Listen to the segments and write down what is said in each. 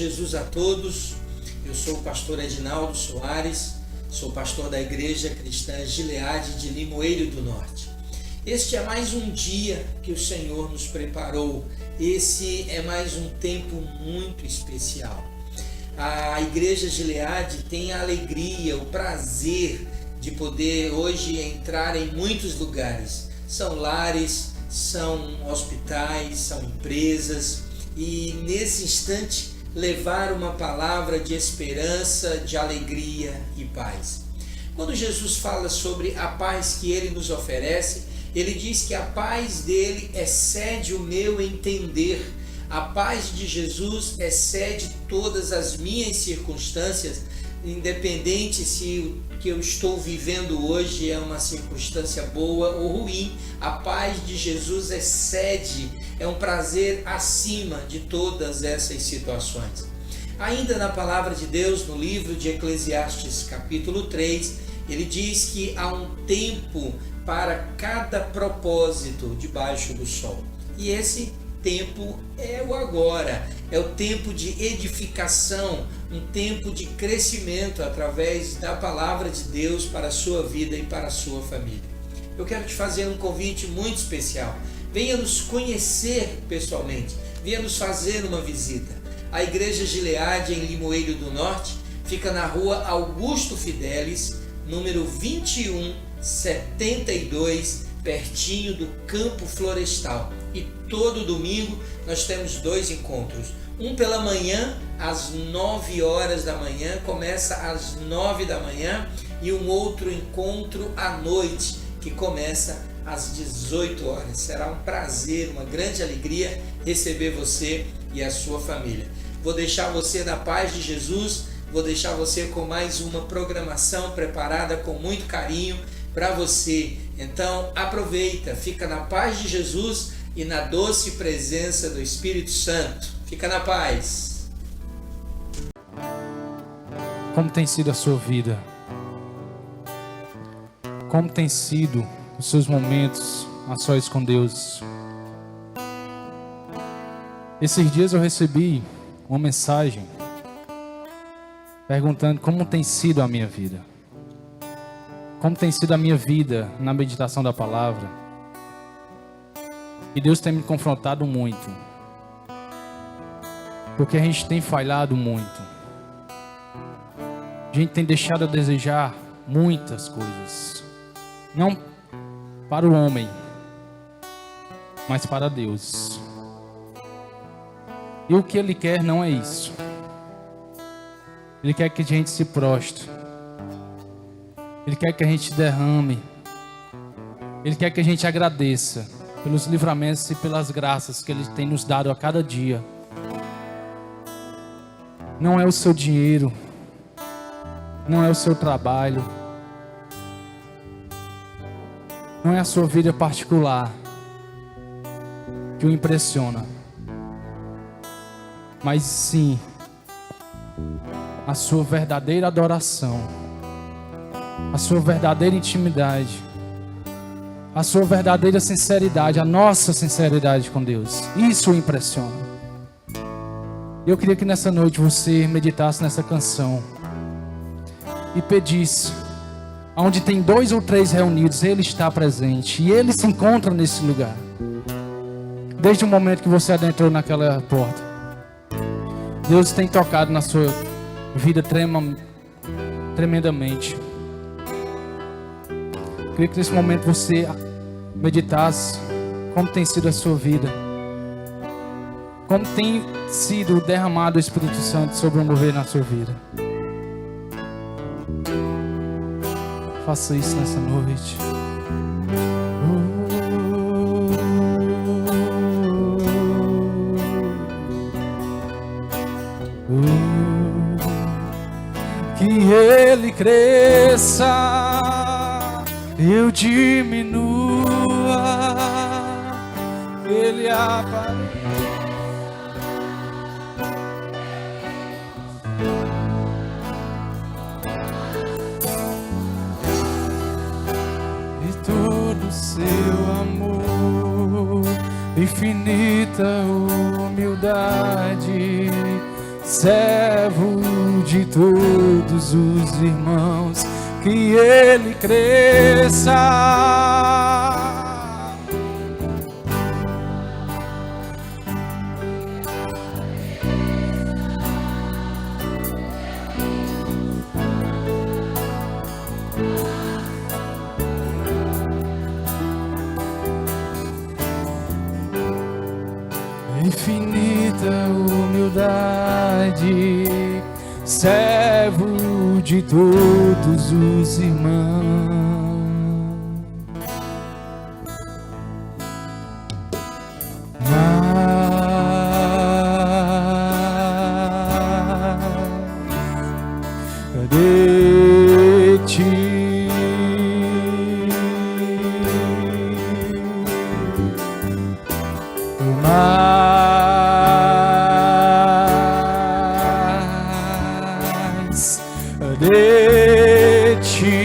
Jesus a todos. Eu sou o pastor Edinaldo Soares, sou pastor da Igreja Cristã Gileade de Limoeiro do Norte. Este é mais um dia que o Senhor nos preparou. Esse é mais um tempo muito especial. A Igreja Gileade tem a alegria, o prazer de poder hoje entrar em muitos lugares. São lares, são hospitais, são empresas, e nesse instante levar uma palavra de esperança, de alegria e paz. Quando Jesus fala sobre a paz que Ele nos oferece, Ele diz que a paz dele excede o meu entender. A paz de Jesus excede todas as minhas circunstâncias, independente se o que eu estou vivendo hoje é uma circunstância boa ou ruim. A paz de Jesus excede, é um prazer acima de todas essas situações. Ainda na palavra de Deus, no livro de Eclesiastes capítulo 3, ele diz que há um tempo para cada propósito debaixo do sol. E esse tempo é o agora, é o tempo de edificação, um tempo de crescimento através da palavra de Deus para a sua vida e para a sua família. Eu quero te fazer um convite muito especial. Venha nos conhecer pessoalmente, venha nos fazer uma visita. A Igreja Gileade em Limoeiro do Norte fica na rua Augusto Fidelis, número 2172, pertinho do Campo Florestal. E todo domingo nós temos 2 encontros. Um pela manhã, às 9 horas da manhã, começa às 9 da manhã, e um outro encontro à noite, que começa às 18 horas. Será um prazer, uma grande alegria receber você e a sua família. Vou deixar você na paz de Jesus, vou deixar você com mais uma programação preparada com muito carinho para você. Então aproveita, fica na paz de Jesus e na doce presença do Espírito Santo. Fica na paz. Como tem sido a sua vida? Como tem sido os seus momentos a sós com Deus? Esses dias eu recebi uma mensagem perguntando como tem sido a minha vida. Como tem sido a minha vida na meditação da palavra. E Deus tem me confrontado muito. Porque a gente tem falhado muito. A gente tem deixado a desejar muitas coisas. Não para o homem, mas para Deus. E o que Ele quer não é isso. Ele quer que a gente se prostre. Ele quer que a gente derrame. Ele quer que a gente agradeça pelos livramentos e pelas graças que Ele tem nos dado a cada dia. Não é o seu dinheiro, não é o seu trabalho, não é a sua vida particular que o impressiona, mas sim a sua verdadeira adoração, a sua verdadeira intimidade, a sua verdadeira sinceridade, a nossa sinceridade com Deus. Isso o impressiona. Eu queria que nessa noite você meditasse nessa canção e pedisse, onde tem 2 ou 3 reunidos, Ele está presente e Ele se encontra nesse lugar. Desde o momento que você adentrou naquela porta, Deus tem tocado na sua vida tremendamente. Eu queria que nesse momento você meditasse como tem sido a sua vida, como tem sido derramado o Espírito Santo sobre o mover na sua vida. Faça isso nessa noite. Que Ele cresça, eu diminua, Ele apareça. E todo seu infinita humildade servo de todos os irmãos, que ele cresça. Infinita humildade, servo de todos os irmãos. De ti mais de ti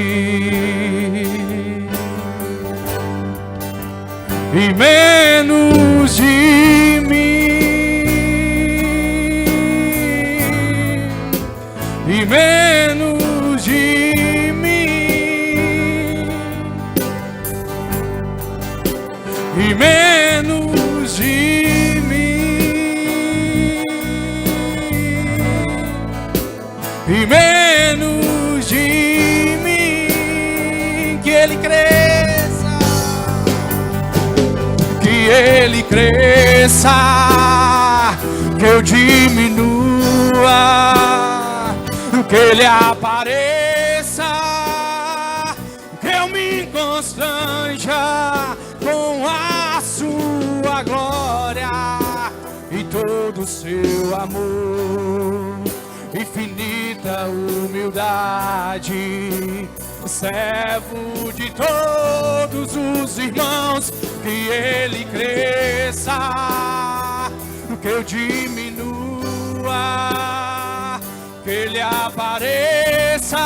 e menos de mim, e menos de mim, e menos de mim, e menos de mim. Que ele cresça, que ele cresça, que eu diminua, que ele apareça, que eu me constranja com a sua glória e todo o seu amor. Infinita humildade, servo de todos os irmãos, que ele cresça, que eu diminua, que ele apareça,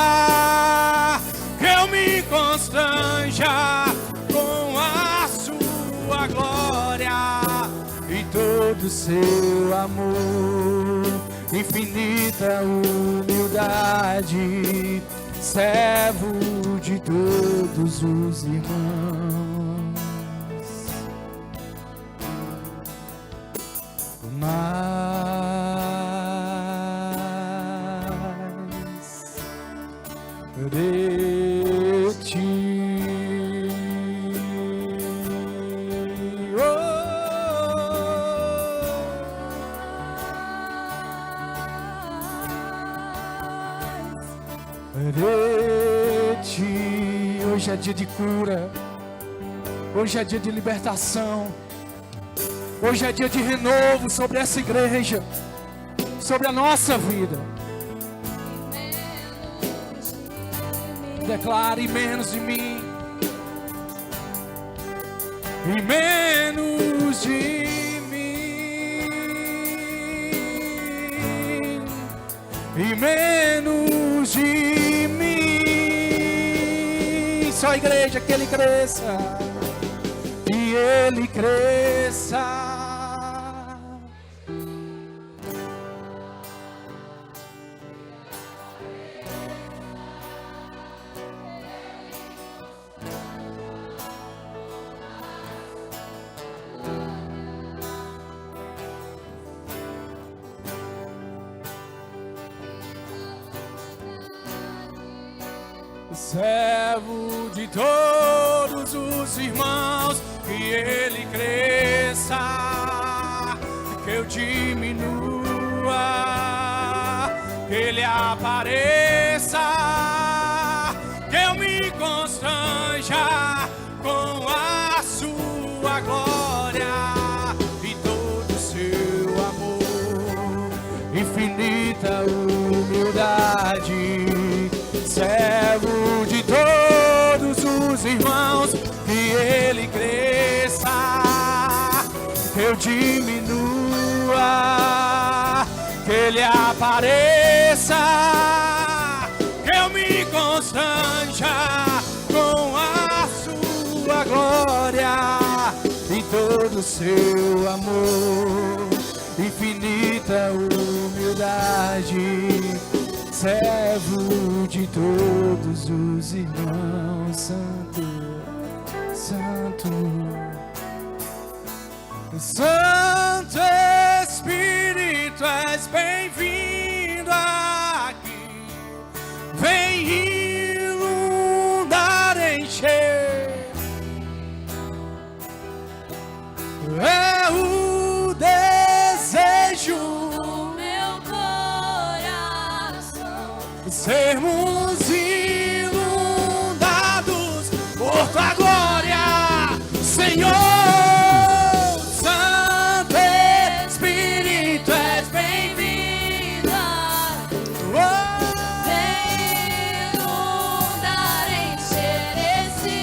que eu me constranja com a sua glória e todo o seu amor. Infinita humildade, servo de todos os irmãos. Mas de ti, de ti. Hoje é dia de cura, hoje é dia de libertação, hoje é dia de renovo sobre essa igreja, sobre a nossa vida. Declare: menos de mim, e menos de mim, e menos de mim. Só a igreja, que ele cresça, que ele cresça. Servo de todos os irmãos, que ele cresça, que eu diminua, que ele apareça, que eu me constranja com a sua glória e todo o seu amor. Infinita humildade, servo de todos os irmãos, que ele cresça, que eu diminua, que ele apareça, que eu me constranja com a sua glória e todo o seu amor. infinita humildade, servo de todos os irmãos, santo, santo, Santo Espírito, és bem-vindo aqui, vem inundar, encher, é o desejo do meu coração, sermos inundados por tua glória, Senhor. Santo Espírito, és bem-vinda, vem inundar, encher esse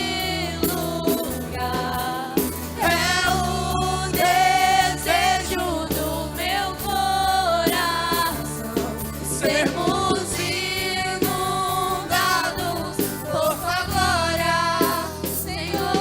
lugar. É o desejo do meu coração, sermos inundados por tua glória, Senhor.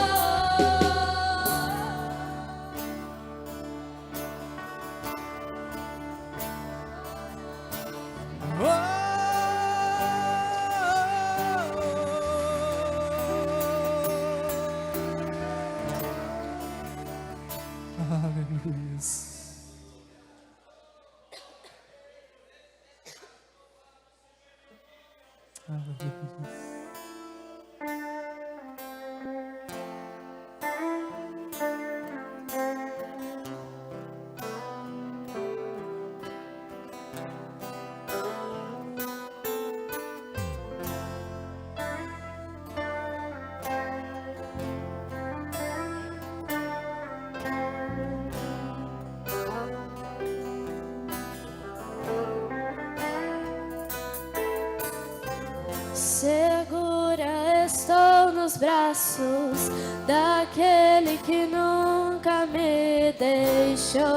Aleluia. Segura estou nos braços daquele que nunca me deixou.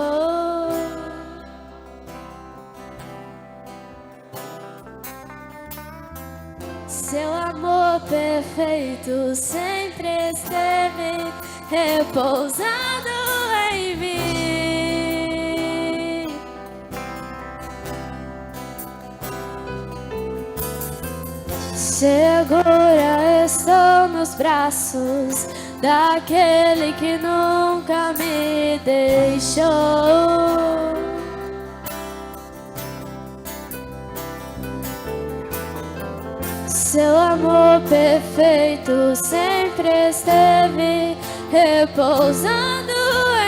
Seu amor perfeito sempre esteve repousado em mim. Segura estou nos braços daquele que nunca me deixou. Seu amor perfeito sempre esteve repousando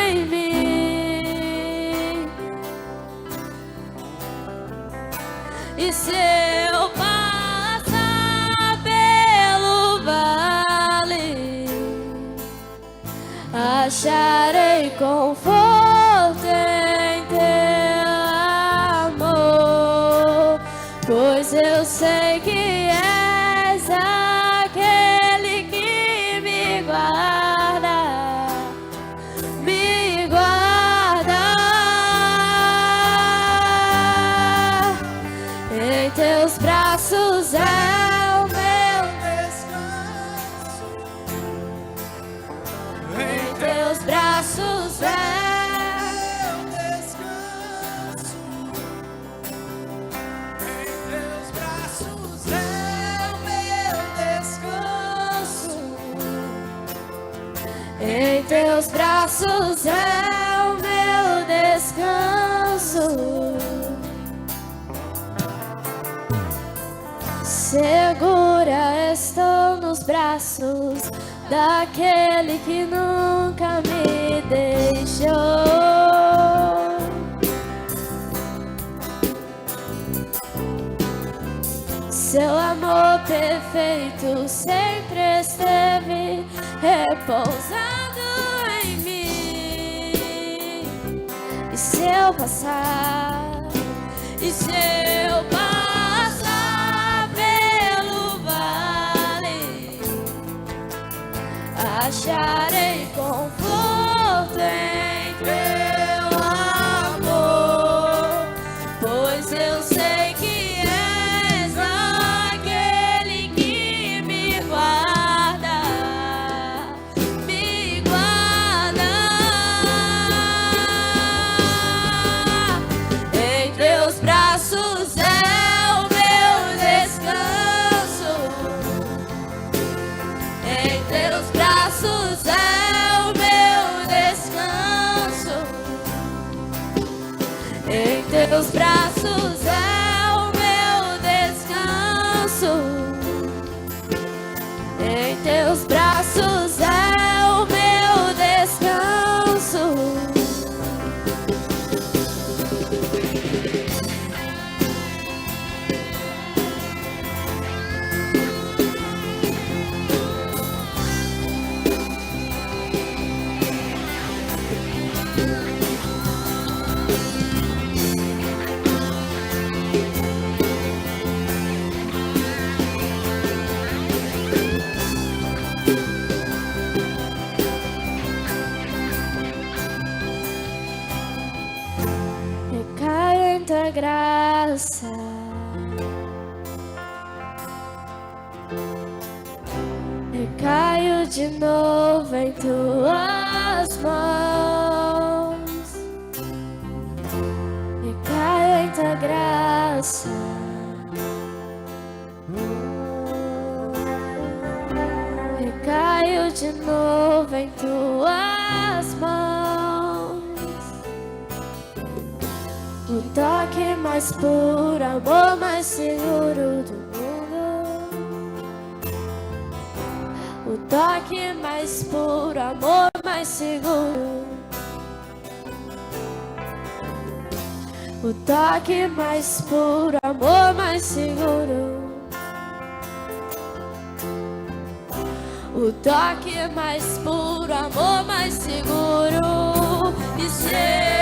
em mim. E se eu passar pelo vale, acharei conforto em teu amor, pois eu sei que és aquele que me guarda, me guarda. Em teus braços é o meu descanso, em teus braços é o descanso, em teus braços é o meu descanso, em teus braços é o meu descanso. Segura estou nos braços daquele que nunca me deixou. Seu amor perfeito sempre esteve repousado em mim. E se eu passar, e se eu passar pelo vale, acharei conforto em teu amor, pois eu sei que és aquele que me guarda, me guarda. teus braços é o meu descanso. Em teus braços é o meu descanso. Graça, eu caio de novo em tuas mãos, eu caio em tua graça, eu caio de novo em tuas mãos. O toque mais puro, amor mais seguro do mundo. O toque mais puro, amor mais seguro. O toque mais puro, amor mais seguro. O toque mais puro, amor mais seguro. E se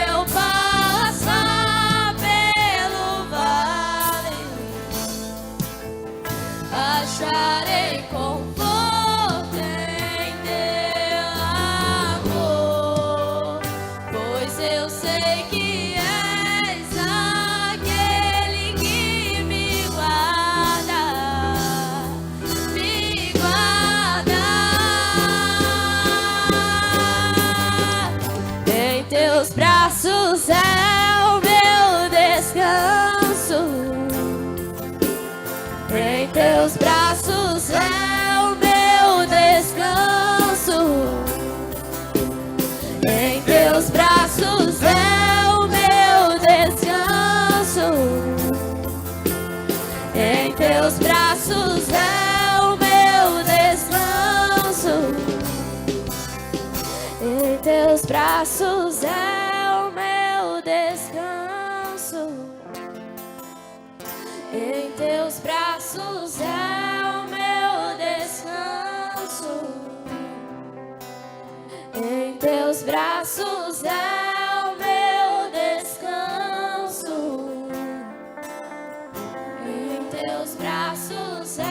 eu passar pelo vale, acharei conforto em teu amor, pois eu sei que és aquele que me guarda, me guarda. Em teus braços é o meu descanso. Em teus braços é o meu descanso. Em teus braços é o meu descanso. Em teus braços é o meu descanso. Em teus braços é o meu descanso. Em teus braços é o meu descanso. Em teus braços é o meu descanso. Em teus braços é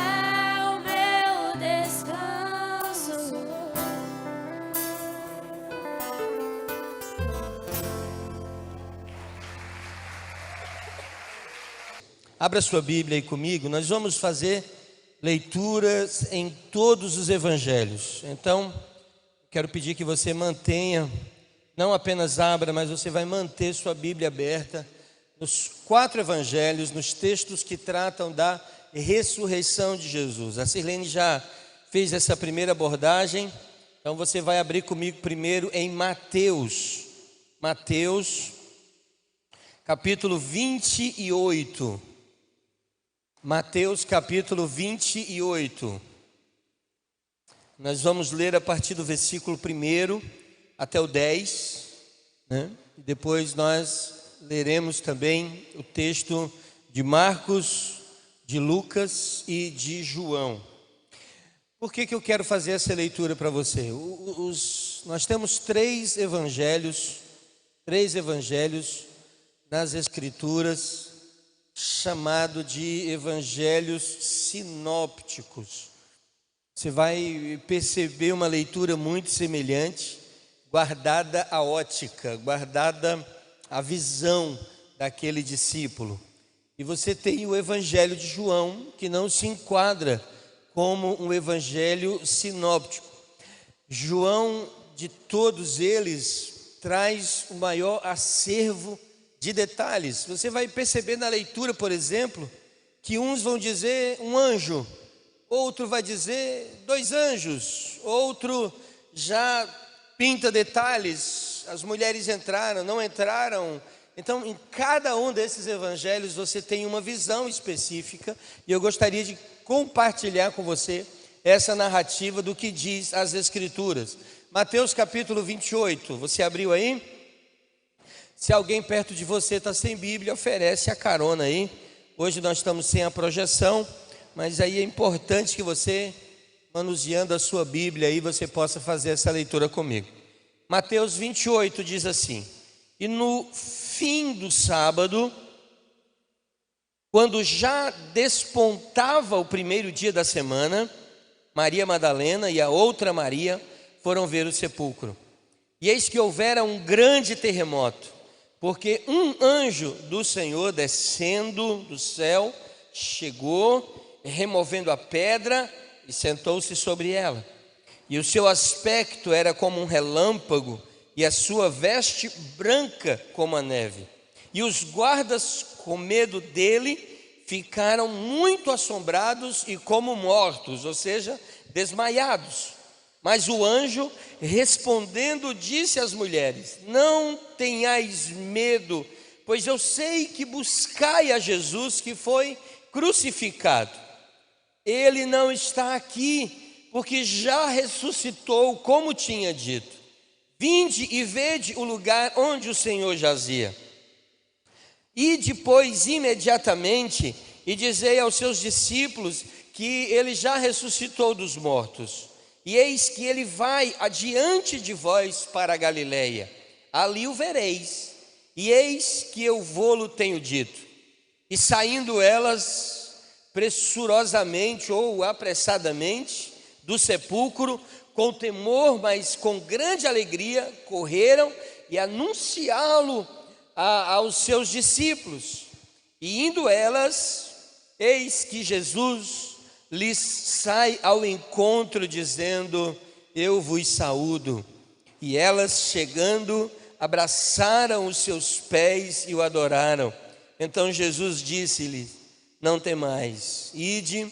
o meu descanso. Abra sua Bíblia aí comigo, nós vamos fazer leituras em todos os evangelhos. Então, quero pedir que você mantenha, não apenas abra, mas você vai manter sua Bíblia aberta nos 4 evangelhos, nos textos que tratam da ressurreição de Jesus. A Sirlene já fez essa primeira abordagem, então você vai abrir comigo primeiro em Mateus. Mateus, capítulo 28. Mateus capítulo 28, nós vamos ler a partir do versículo 1 até o 10, né? Depois nós leremos também o texto de Marcos, de Lucas e de João. Por que eu quero fazer essa leitura para você? Nós temos 3 evangelhos nas Escrituras, chamado de evangelhos sinópticos. Você vai perceber uma leitura muito semelhante, guardada a ótica, guardada a visão daquele discípulo. E você tem o evangelho de João, que não se enquadra como um evangelho sinóptico. João, de todos eles, traz o maior acervo de detalhes. Você vai perceber na leitura, por exemplo, que uns vão dizer um anjo, outro vai dizer 2 anjos, outro já pinta detalhes. As mulheres entraram, não entraram, Então, em cada um desses evangelhos você tem uma visão específica, e eu gostaria de compartilhar com você essa narrativa do que diz as Escrituras. Mateus capítulo 28, você abriu aí? Se alguém perto de você está sem Bíblia, oferece a carona aí. Hoje nós estamos sem a projeção, mas aí é importante que você, manuseando a sua Bíblia aí, você possa fazer essa leitura comigo. Mateus 28 diz assim: e no fim do sábado, quando já despontava o primeiro dia da semana, Maria Madalena e a outra Maria foram ver o sepulcro. E eis que houvera um grande terremoto, porque um anjo do Senhor descendo do céu chegou, removendo a pedra, e sentou-se sobre ela. E o seu aspecto era como um relâmpago, e a sua veste branca como a neve. E os guardas, com medo dele, ficaram muito assombrados e como mortos, ou seja, desmaiados. Mas o anjo, respondendo, disse às mulheres: não tenhais medo, pois eu sei que buscai a Jesus que foi crucificado. Ele não está aqui, porque já ressuscitou, como tinha dito. Vinde e vede o lugar onde o Senhor jazia. E depois, imediatamente, e dizei aos seus discípulos que ele já ressuscitou dos mortos. E eis que ele vai adiante de vós para a Galileia. Ali o vereis. E eis que eu vô-lo tenho dito. E saindo elas pressurosamente ou apressadamente do sepulcro, com temor, mas com grande alegria, correram e anunciá-lo aos seus discípulos. E indo elas, eis que Jesus lhes sai ao encontro, dizendo: eu vos saúdo. E elas, chegando, abraçaram os seus pés e o adoraram. Então Jesus disse-lhes: não temais, ide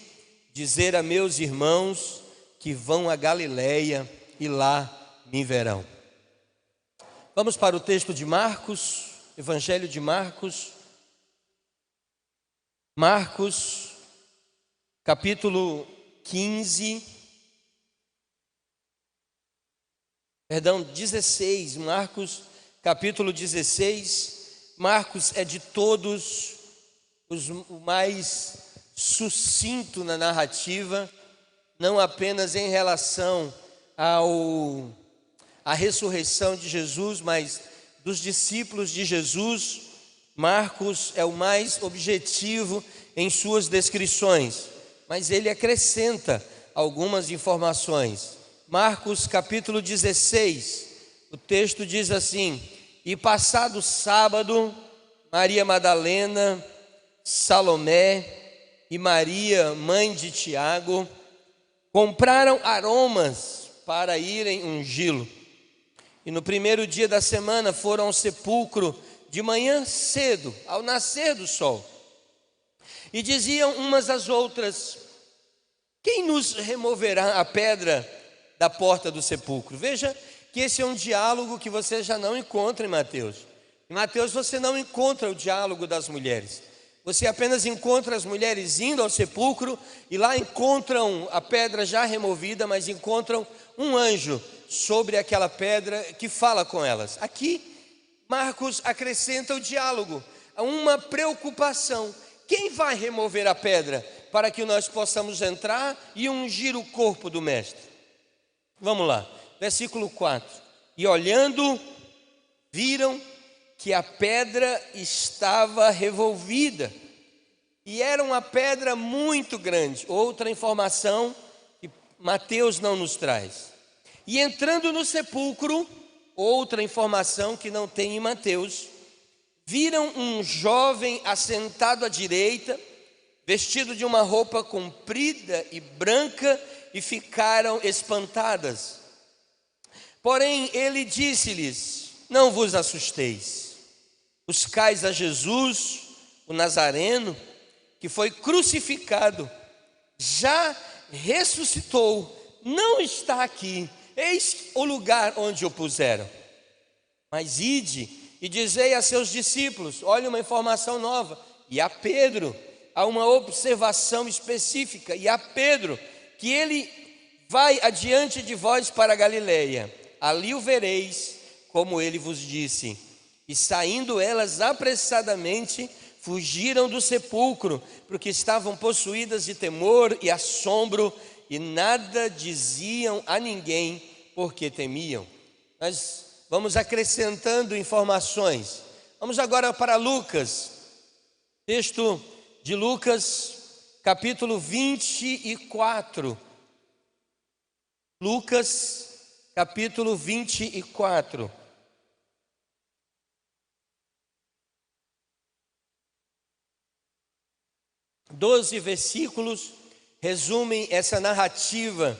dizer a meus irmãos que vão a Galileia e lá me verão. Vamos para o texto de Marcos, Evangelho de Marcos. Marcos, capítulo 16, Marcos, capítulo 16. Marcos é de todos o mais sucinto na narrativa, não apenas em relação à ressurreição de Jesus, mas dos discípulos de Jesus. Marcos é o mais objetivo em suas descrições, mas ele acrescenta algumas informações. Marcos capítulo 16, o texto diz assim: e passado sábado, Maria Madalena, Salomé e Maria, mãe de Tiago, compraram aromas para irem ungí-lo. E no primeiro dia da semana foram ao sepulcro de manhã cedo, ao nascer do sol. E diziam umas às outras: quem nos removerá a pedra da porta do sepulcro? Veja que esse é um diálogo que você já não encontra em Mateus. Em Mateus você não encontra o diálogo das mulheres. Você apenas encontra as mulheres indo ao sepulcro e lá encontram a pedra já removida, mas encontram um anjo sobre aquela pedra que fala com elas. Aqui, Marcos acrescenta o diálogo, uma preocupação. Quem vai remover a pedra para que nós possamos entrar e ungir o corpo do mestre? Vamos lá, versículo 4. E olhando, viram que a pedra estava revolvida, e era uma pedra muito grande. Outra informação que Mateus não nos traz. E entrando no sepulcro, outra informação que não tem em Mateus, viram um jovem assentado à direita, vestido de uma roupa comprida e branca, e ficaram espantadas. Porém ele disse-lhes: não vos assusteis, buscais a Jesus, o Nazareno, que foi crucificado, já ressuscitou, não está aqui, eis o lugar onde o puseram. Mas ide e dizei a seus discípulos, olha uma informação nova, e a Pedro, há uma observação específica, e a Pedro, que ele vai adiante de vós para a Galileia, ali o vereis, como ele vos disse. E saindo elas apressadamente, fugiram do sepulcro, porque estavam possuídas de temor e assombro, e nada diziam a ninguém, porque temiam. Nós vamos acrescentando informações. Vamos agora para Lucas, texto de Lucas, capítulo 24. Lucas, capítulo 24. Doze versículos resumem essa narrativa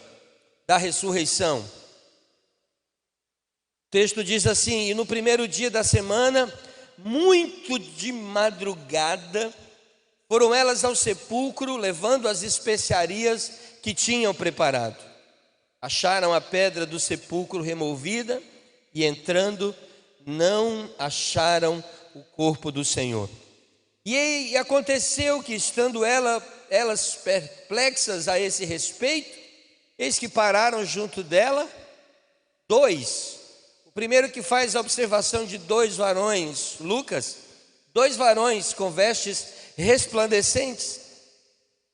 da ressurreição. O texto diz assim: e no primeiro dia da semana, muito de madrugada, foram elas ao sepulcro, levando as especiarias que tinham preparado. Acharam a pedra do sepulcro removida e, entrando, não acharam o corpo do Senhor. E aconteceu que, estando elas perplexas a esse respeito, eis que pararam junto dela dois. O primeiro que faz a observação de dois varões, Lucas, dois varões com vestes resplandecentes.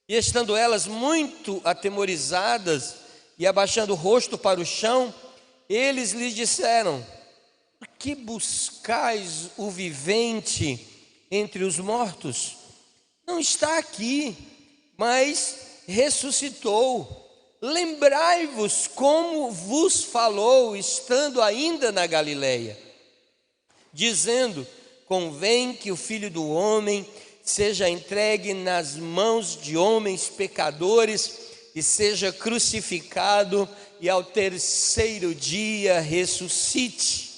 E estando elas muito atemorizadas e abaixando o rosto para o chão, eles lhes disseram: por que buscais o vivente entre os mortos? Não está aqui, mas ressuscitou. Lembrai-vos como vos falou, estando ainda na Galileia, dizendo: convém que o Filho do Homem seja entregue nas mãos de homens pecadores e seja crucificado e ao terceiro dia ressuscite.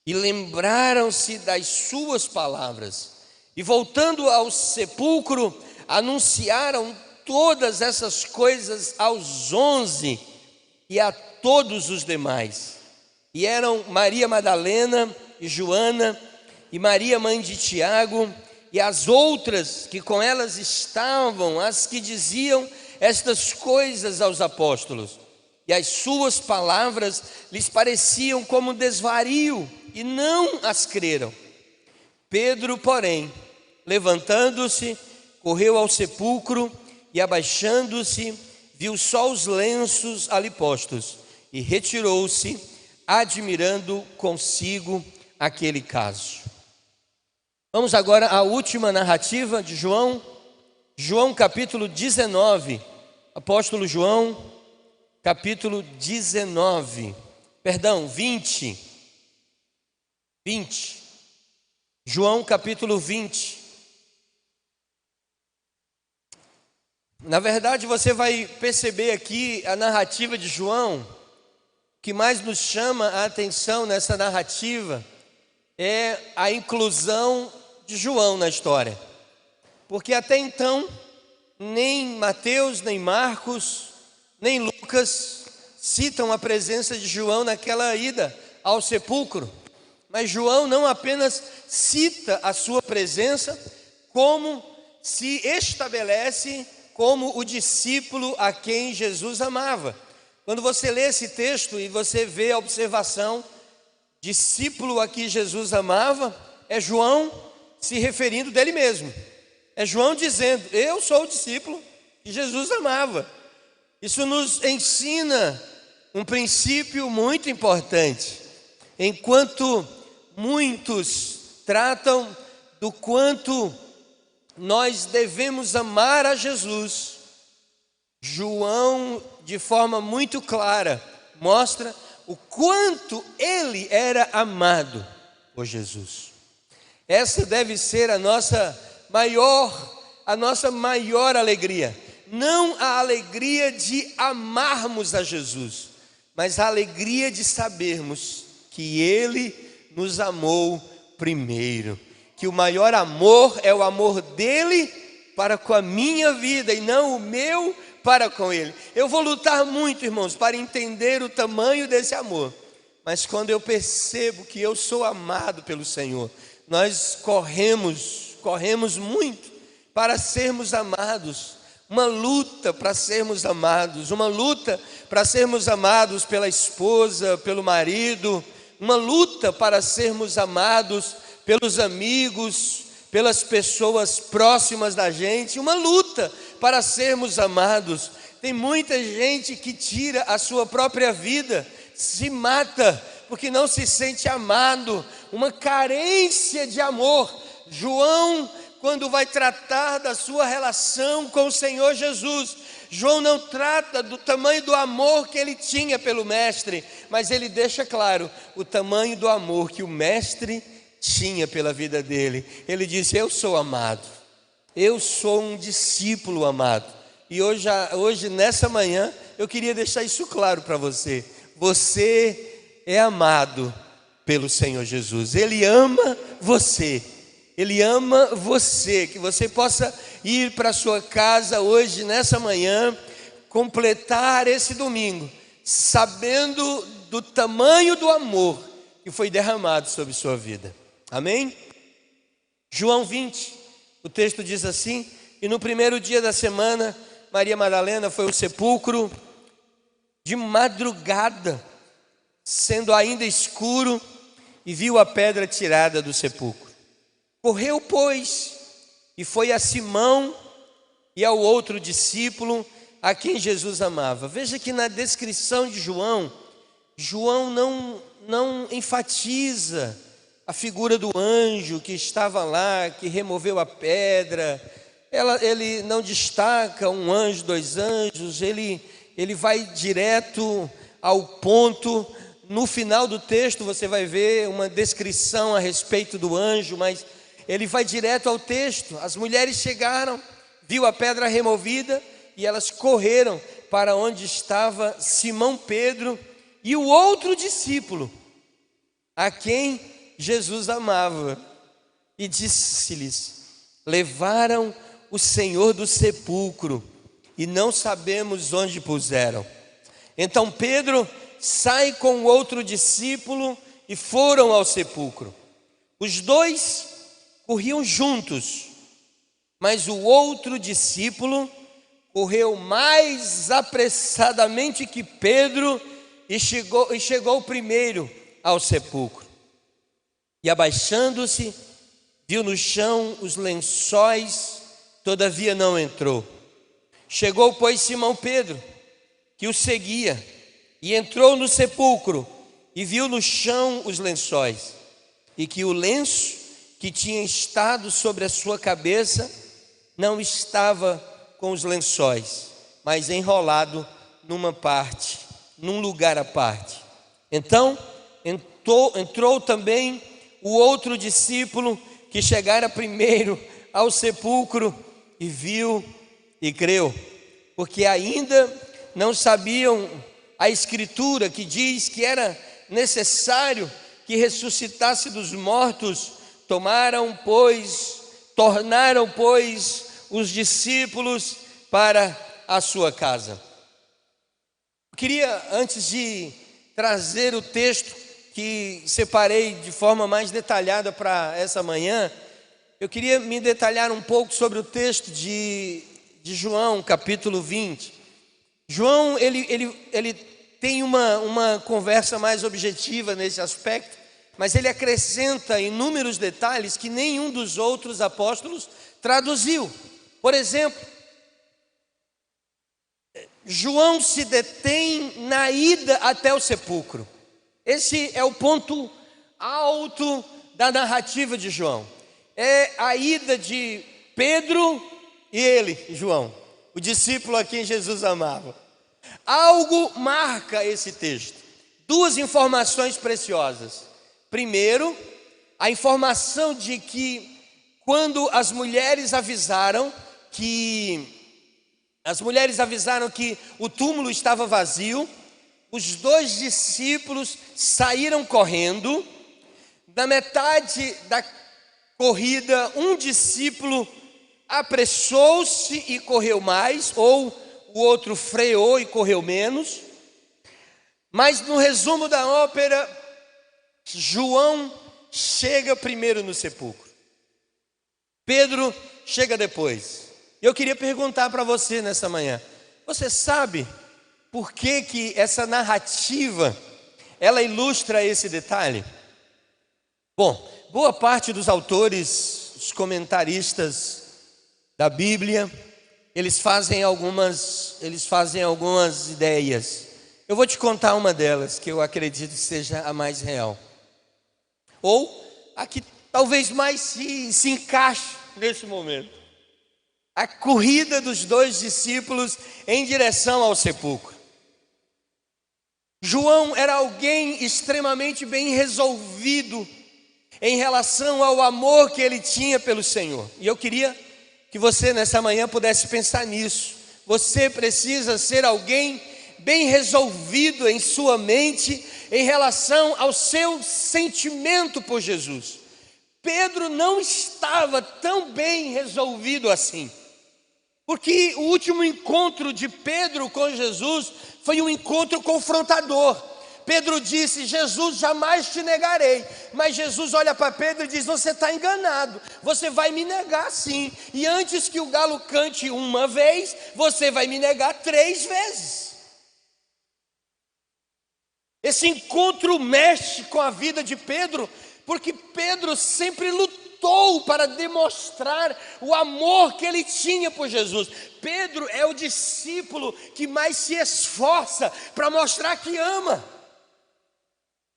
E lembraram-se das suas palavras, e voltando ao sepulcro, anunciaram todas essas coisas aos 11 e a todos os demais. E eram Maria Madalena e Joana, e Maria mãe de Tiago, e as outras que com elas estavam, as que diziam estas coisas aos apóstolos. E as suas palavras lhes pareciam como desvario, e não as creram. Pedro, porém, levantando-se, correu ao sepulcro, e abaixando-se, viu só os lenços ali postos, e retirou-se, admirando consigo aquele caso. Vamos agora à última narrativa de João, João capítulo 19, apóstolo João, capítulo 20, João capítulo 20. Na verdade, você vai perceber aqui a narrativa de João. O que mais nos chama a atenção nessa narrativa é a inclusão de João na história. Porque até então, nem Mateus, nem Marcos, nem Lucas citam a presença de João naquela ida ao sepulcro. Mas João não apenas cita a sua presença, como se estabelece como o discípulo a quem Jesus amava. Quando você lê esse texto e você vê a observação, discípulo a quem Jesus amava, é João se referindo dele mesmo. É João dizendo: eu sou o discípulo que Jesus amava. Isso nos ensina um princípio muito importante. Enquanto muitos tratam do quanto nós devemos amar a Jesus, João, de forma muito clara, mostra o quanto ele era amado por Jesus. Essa deve ser a nossa maior alegria. Não a alegria de amarmos a Jesus, mas a alegria de sabermos que Ele nos amou primeiro. Que o maior amor é o amor dele para com a minha vida e não o meu para com ele. Eu vou lutar muito, irmãos, para entender o tamanho desse amor. mas quando eu percebo que eu sou amado pelo Senhor, nós corremos muito para sermos amados, uma luta para sermos amados, uma luta para sermos amados pela esposa, pelo marido, uma luta para sermos amados pelos amigos, pelas pessoas próximas da gente, uma luta para sermos amados. Tem muita gente que tira a sua própria vida, se mata porque não se sente amado, uma carência de amor. João, quando vai tratar da sua relação com o Senhor Jesus, João não trata do tamanho do amor que ele tinha pelo mestre, mas ele deixa claro o tamanho do amor que o mestre tinha pela vida dele. Ele disse: eu sou amado, eu sou um discípulo amado. E hoje nessa manhã, eu queria deixar isso claro para você. Você é amado pelo Senhor Jesus. Ele ama você. Ele ama você. Que você possa ir para a sua casa hoje, nessa manhã, completar esse domingo, sabendo do tamanho do amor que foi derramado sobre sua vida. Amém? João 20, o texto diz assim: e no primeiro dia da semana, Maria Madalena foi ao sepulcro de madrugada, sendo ainda escuro, e viu a pedra tirada do sepulcro. Correu, pois, e foi a Simão e ao outro discípulo a quem Jesus amava. Veja que na descrição de João não enfatiza a figura do anjo que estava lá, que removeu a pedra. Ele não destaca um anjo, dois anjos, ele vai direto ao ponto. No final do texto você vai ver uma descrição a respeito do anjo, mas ele vai direto ao texto. As mulheres chegaram, viu a pedra removida e elas correram para onde estava Simão Pedro e o outro discípulo, a quem Jesus amava, e disse-lhes: levaram o Senhor do sepulcro e não sabemos onde puseram. Então Pedro sai com o outro discípulo e foram ao sepulcro. Os dois corriam juntos, mas o outro discípulo correu mais apressadamente que Pedro e chegou primeiro ao sepulcro. E abaixando-se, viu no chão os lençóis, todavia não entrou. Chegou, pois, Simão Pedro, que o seguia, e entrou no sepulcro, e viu no chão os lençóis, e que o lenço que tinha estado sobre a sua cabeça não estava com os lençóis, mas enrolado numa parte, num lugar à parte. Então entrou também o outro discípulo, que chegara primeiro ao sepulcro, e viu e creu, porque ainda não sabiam a escritura que diz que era necessário que ressuscitasse dos mortos. Tornaram, pois, os discípulos para a sua casa. Eu queria, antes de trazer o texto que separei de forma mais detalhada para essa manhã, eu queria me detalhar um pouco sobre o texto de João, capítulo 20. João, ele tem uma conversa mais objetiva nesse aspecto, mas ele acrescenta inúmeros detalhes que nenhum dos outros apóstolos traduziu. Por exemplo, João se detém na ida até o sepulcro. Esse é o ponto alto da narrativa de João. É a ida de Pedro e ele, João, o discípulo a quem Jesus amava. Algo marca esse texto. Duas informações preciosas. Primeiro, a informação de que quando as mulheres avisaram que o túmulo estava vazio, os dois discípulos saíram correndo. Na metade da corrida, um discípulo apressou-se e correu mais, ou o outro freou e correu menos. Mas no resumo da ópera, João chega primeiro no sepulcro. Pedro chega depois. E eu queria perguntar para você nessa manhã: você sabe por que essa narrativa ela ilustra esse detalhe? Bom, boa parte dos autores, os comentaristas da Bíblia, eles fazem algumas ideias. Eu vou te contar uma delas, que eu acredito que seja a mais real, ou a que talvez mais se encaixe nesse momento. A corrida dos dois discípulos em direção ao sepulcro. João era alguém extremamente bem resolvido em relação ao amor que ele tinha pelo Senhor. E eu queria que você nessa manhã pudesse pensar nisso. Você precisa ser alguém bem resolvido em sua mente em relação ao seu sentimento por Jesus. Pedro não estava tão bem resolvido assim, porque o último encontro de Pedro com Jesus foi um encontro confrontador. Pedro disse: Jesus, jamais te negarei. Mas Jesus olha para Pedro e diz: você está enganado, você vai me negar sim. E antes que o galo cante uma vez, você vai me negar 3 vezes. Esse encontro mexe com a vida de Pedro, porque Pedro sempre lutou para demonstrar o amor que ele tinha por Jesus. Pedro é o discípulo que mais se esforça para mostrar que ama.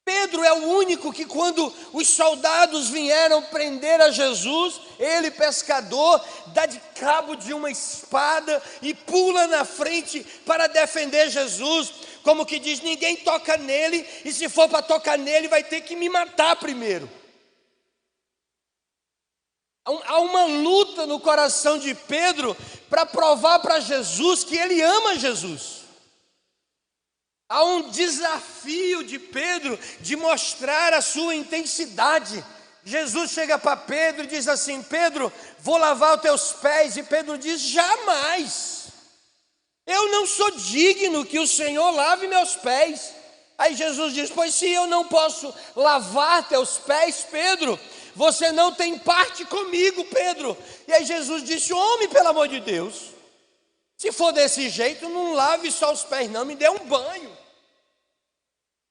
Pedro é o único que, quando os soldados vieram prender a Jesus, ele, pescador, dá de cabo de uma espada e pula na frente para defender Jesus, como que diz: ninguém toca nele, e se for para tocar nele vai ter que me matar primeiro. Há uma luta no coração de Pedro para provar para Jesus que ele ama Jesus. Há um desafio de Pedro de mostrar a sua intensidade. Jesus chega para Pedro e diz assim: Pedro, vou lavar os teus pés. E Pedro diz: jamais, eu não sou digno que o Senhor lave meus pés. Aí Jesus diz: pois se eu não posso lavar teus pés, Pedro, você não tem parte comigo, Pedro. E aí Jesus disse: homem, pelo amor de Deus, se for desse jeito, não lave só os pés não, me dê um banho.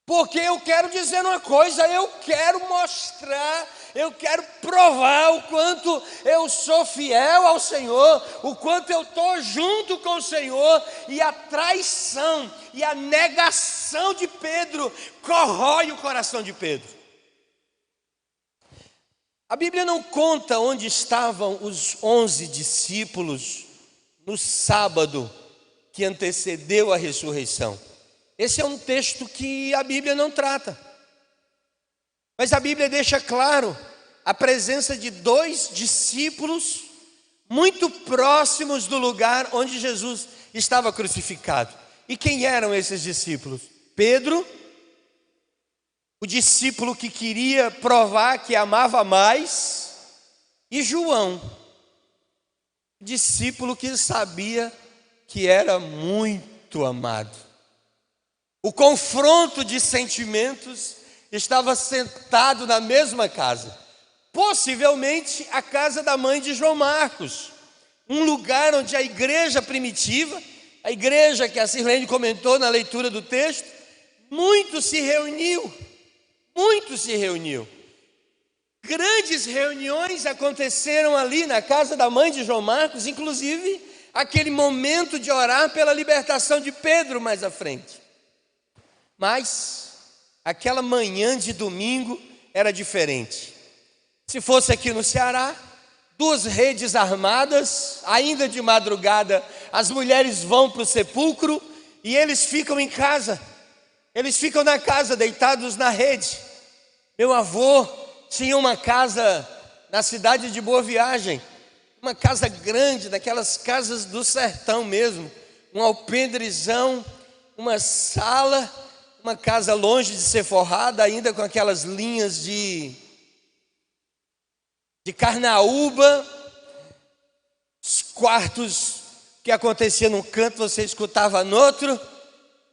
Porque eu quero dizer uma coisa, eu quero mostrar, eu quero provar o quanto eu sou fiel ao Senhor, o quanto eu estou junto com o Senhor. E a traição e a negação de Pedro corrói o coração de Pedro. A Bíblia não conta onde estavam os 11 discípulos no sábado que antecedeu a ressurreição. Esse é um texto que a Bíblia não trata. Mas a Bíblia deixa claro a presença de 2 discípulos muito próximos do lugar onde Jesus estava crucificado. E quem eram esses discípulos? Pedro, o discípulo que queria provar que amava mais, e João, o discípulo que sabia que era muito amado. O confronto de sentimentos estava sentado na mesma casa, possivelmente a casa da mãe de João Marcos, um lugar onde a igreja primitiva, a igreja que a Sirlene comentou na leitura do texto, muito se reuniu. Grandes reuniões aconteceram ali na casa da mãe de João Marcos, inclusive aquele momento de orar pela libertação de Pedro mais à frente. Mas aquela manhã de domingo era diferente. Se fosse aqui no Ceará, 2 redes armadas, ainda de madrugada, as mulheres vão para o sepulcro e eles ficam em casa. Eles ficam na casa, deitados na rede. Meu avô tinha uma casa na cidade de Boa Viagem, uma casa grande, daquelas casas do sertão mesmo, um alpendrezão, uma sala, uma casa longe de ser forrada, ainda com aquelas linhas de carnaúba. Os quartos que acontecia num canto, você escutava no outro.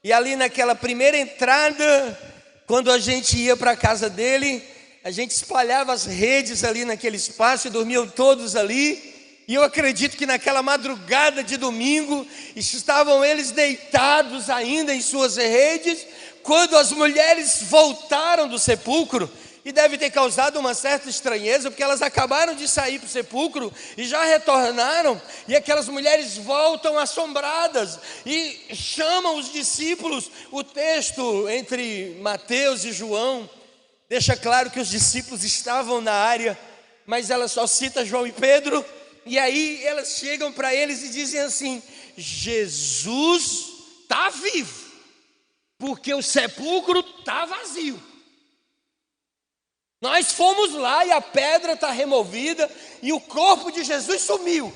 E ali naquela primeira entrada, quando a gente ia para a casa dele, a gente espalhava as redes ali naquele espaço e dormiam todos ali. E eu acredito que naquela madrugada de domingo, estavam eles deitados ainda em suas redes, quando as mulheres voltaram do sepulcro. E deve ter causado uma certa estranheza, porque elas acabaram de sair para o sepulcro e já retornaram. E aquelas mulheres voltam assombradas e chamam os discípulos. O texto entre Mateus e João deixa claro que os discípulos estavam na área, mas ela só cita João e Pedro. E aí elas chegam para eles e dizem assim: Jesus está vivo, porque o sepulcro está vazio. Nós fomos lá e a pedra está removida e o corpo de Jesus sumiu.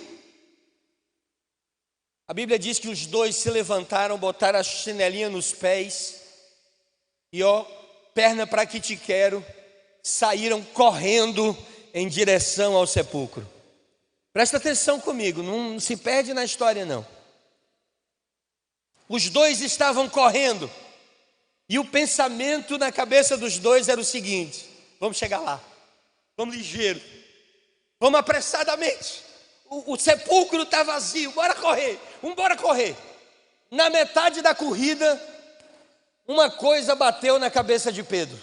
A Bíblia diz que os dois se levantaram, botaram a chinelinha nos pés e perna para que te quero, saíram correndo em direção ao sepulcro. Presta atenção comigo, não se perde na história não. Os dois estavam correndo e o pensamento na cabeça dos dois era o seguinte: vamos chegar lá, vamos ligeiro, vamos apressadamente. O sepulcro está vazio, bora correr. Na metade da corrida, uma coisa bateu na cabeça de Pedro.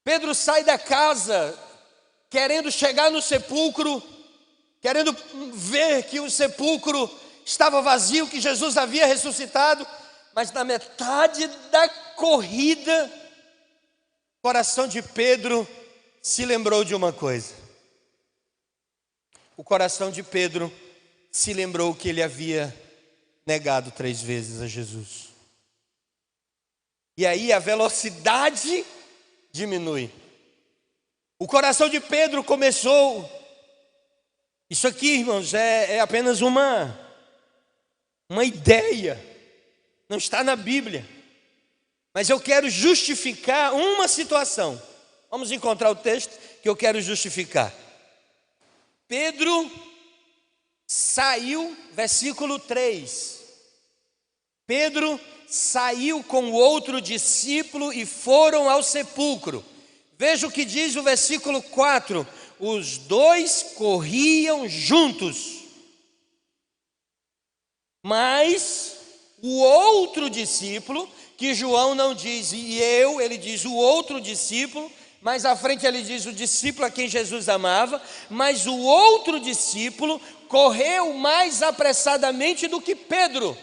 Pedro sai da casa querendo chegar no sepulcro, querendo ver que o sepulcro estava vazio, que Jesus havia ressuscitado. Mas na metade da corrida, o coração de Pedro se lembrou de uma coisa. O coração de Pedro se lembrou que ele havia negado 3 vezes a Jesus. E aí a velocidade diminui. O coração de Pedro começou. Isso aqui, irmãos, é apenas uma ideia. Não está na Bíblia. Mas eu quero justificar uma situação. Vamos encontrar o texto que eu quero justificar. Pedro saiu, versículo 3. Pedro saiu com o outro discípulo e foram ao sepulcro. Veja o que diz o versículo 4. Os dois corriam juntos. Mas o outro discípulo, que João não diz ele diz o outro discípulo, mais à frente ele diz o discípulo a quem Jesus amava, mas o outro discípulo correu mais apressadamente do que Pedro.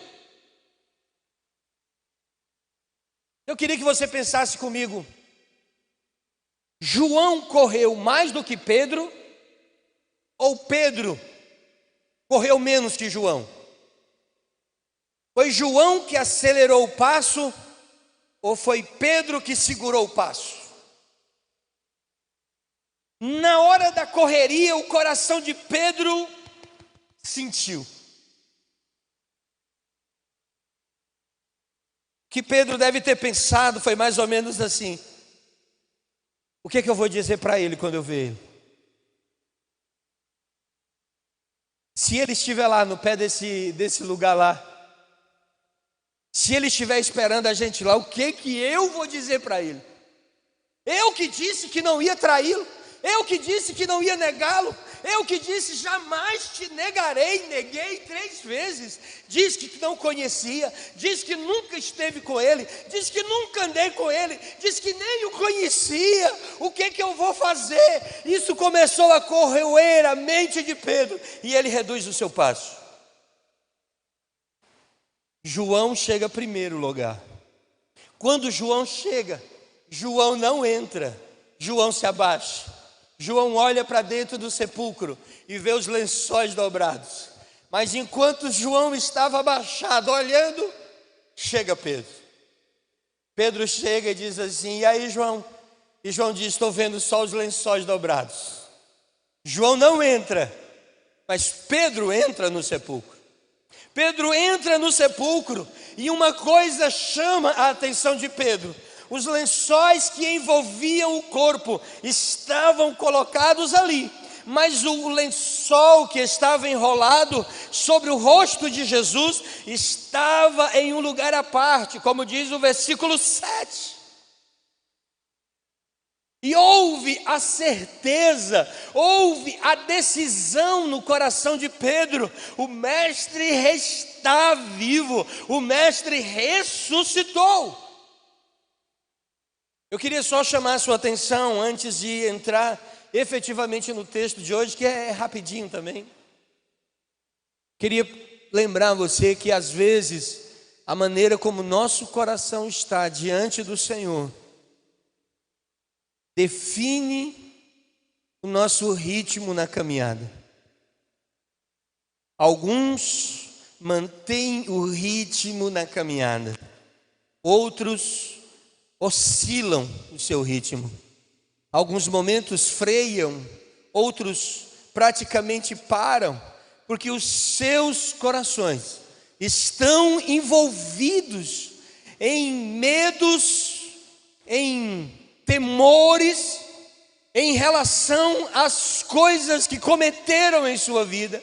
Eu queria que você pensasse comigo: João correu mais do que Pedro, ou Pedro correu menos que João? Foi João que acelerou o passo, ou foi Pedro que segurou o passo? Na hora da correria, o coração de Pedro sentiu. O que Pedro deve ter pensado foi mais ou menos assim: o que é que eu vou dizer para ele quando eu ver ele? Se ele estiver lá no pé desse lugar lá, se ele estiver esperando a gente lá, o que eu vou dizer para ele? Eu que disse que não ia traí-lo, eu que disse que não ia negá-lo, eu que disse jamais te negarei, neguei 3 vezes. Diz que não conhecia, diz que nunca esteve com ele, diz que nunca andei com ele, diz que nem o conhecia. O que eu vou fazer? Isso começou a corroer a mente de Pedro e ele reduz o seu passo. João chega primeiro lugar. Quando João chega, João não entra, João se abaixa. João olha para dentro do sepulcro e vê os lençóis dobrados. Mas enquanto João estava abaixado olhando, chega Pedro. Pedro chega e diz assim: e aí, João? E João diz: estou vendo só os lençóis dobrados. João não entra, mas Pedro entra no sepulcro. Pedro entra no sepulcro e uma coisa chama a atenção de Pedro: os lençóis que envolviam o corpo estavam colocados ali, mas o lençol lençol que estava enrolado sobre o rosto de Jesus estava em um lugar à parte, como diz o versículo 7. E houve a certeza, houve a decisão no coração de Pedro: o Mestre está vivo, o Mestre ressuscitou. Eu queria só chamar a sua atenção antes de entrar efetivamente no texto de hoje, que é rapidinho também. Queria lembrar você que às vezes a maneira como nosso coração está diante do Senhor define o nosso ritmo na caminhada. Alguns mantêm o ritmo na caminhada, outros oscilam o seu ritmo. Alguns momentos freiam, outros praticamente param, porque os seus corações estão envolvidos em medos, em temores em relação às coisas que cometeram em sua vida,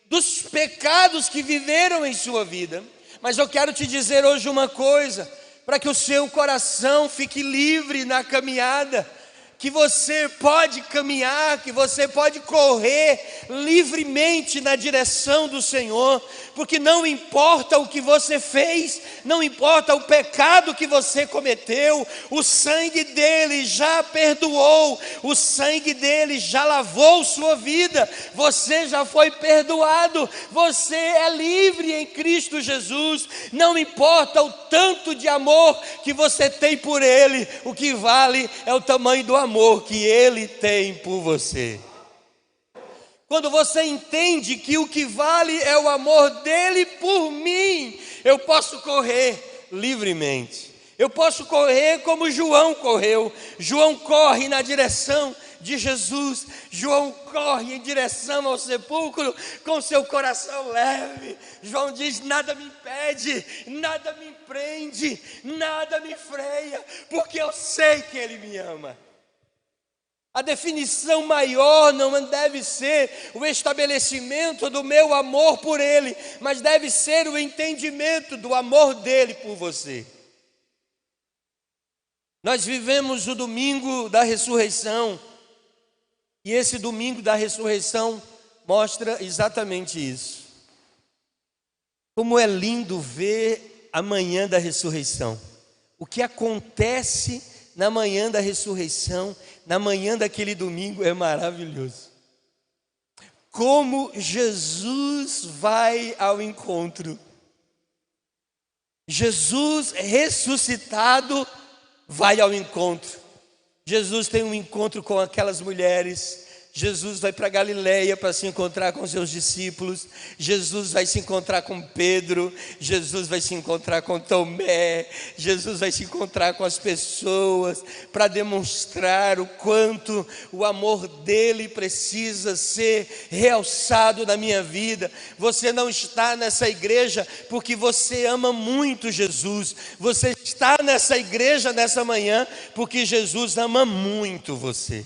dos pecados que viveram em sua vida. Mas eu quero te dizer hoje uma coisa, para que o seu coração fique livre na caminhada, que você pode caminhar, que você pode correr livremente na direção do Senhor, porque não importa o que você fez, não importa o pecado que você cometeu, o sangue dele já perdoou, o sangue dele já lavou sua vida, você já foi perdoado, você é livre em Cristo Jesus. Não importa o tanto de amor que você tem por ele, o que vale é o tamanho do amor que ele tem por você. Quando você entende que o que vale é o amor dele por mim, eu posso correr livremente. Eu posso correr como João correu. João corre na direção de Jesus. João corre em direção ao sepulcro com seu coração leve. João diz: nada me impede, nada me prende, nada me freia, porque eu sei que ele me ama. A definição maior não deve ser o estabelecimento do meu amor por ele, mas deve ser o entendimento do amor dele por você. Nós vivemos o domingo da ressurreição, e esse domingo da ressurreição mostra exatamente isso. Como é lindo ver a manhã da ressurreição. O que acontece na manhã da ressurreição, na manhã daquele domingo, é maravilhoso. Como Jesus vai ao encontro. Jesus ressuscitado vai ao encontro. Jesus tem um encontro com aquelas mulheres. Jesus vai para Galileia para se encontrar com seus discípulos. Jesus vai se encontrar com Pedro. Jesus vai se encontrar com Tomé. Jesus vai se encontrar com as pessoas para demonstrar o quanto o amor dele precisa ser realçado na minha vida. Você não está nessa igreja porque você ama muito Jesus. Você está nessa igreja nessa manhã porque Jesus ama muito você.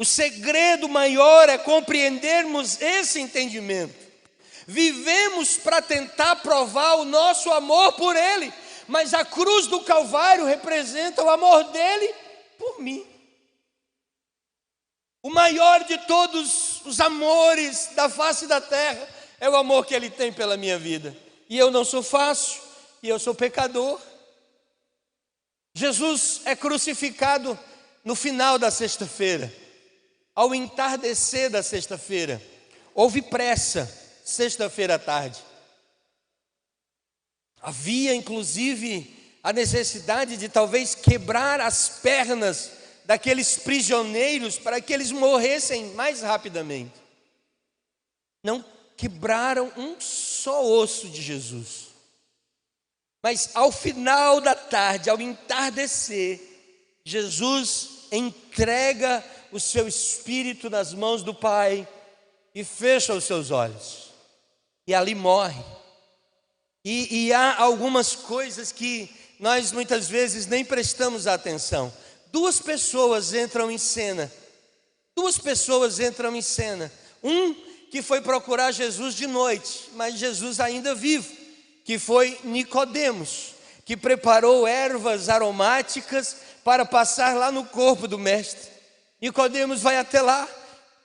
O segredo maior é compreendermos esse entendimento. Vivemos para tentar provar o nosso amor por ele, mas a cruz do Calvário representa o amor dele por mim. O maior de todos os amores da face da terra é o amor que ele tem pela minha vida. E eu não sou fácil, e eu sou pecador. Jesus é crucificado no final da sexta-feira. Ao entardecer da sexta-feira, houve pressa, sexta-feira à tarde. Havia inclusive a necessidade de talvez quebrar as pernas daqueles prisioneiros para que eles morressem mais rapidamente. Não quebraram um só osso de Jesus. Mas ao final da tarde, ao entardecer, Jesus entrega o seu espírito nas mãos do Pai e fecha os seus olhos, e ali morre. E há algumas coisas que nós muitas vezes nem prestamos atenção. Duas pessoas entram em cena Duas pessoas entram em cena. Um que foi procurar Jesus de noite, mas Jesus ainda vivo, que foi Nicodemos, que preparou ervas aromáticas para passar lá no corpo do mestre. Nicodemos vai até lá,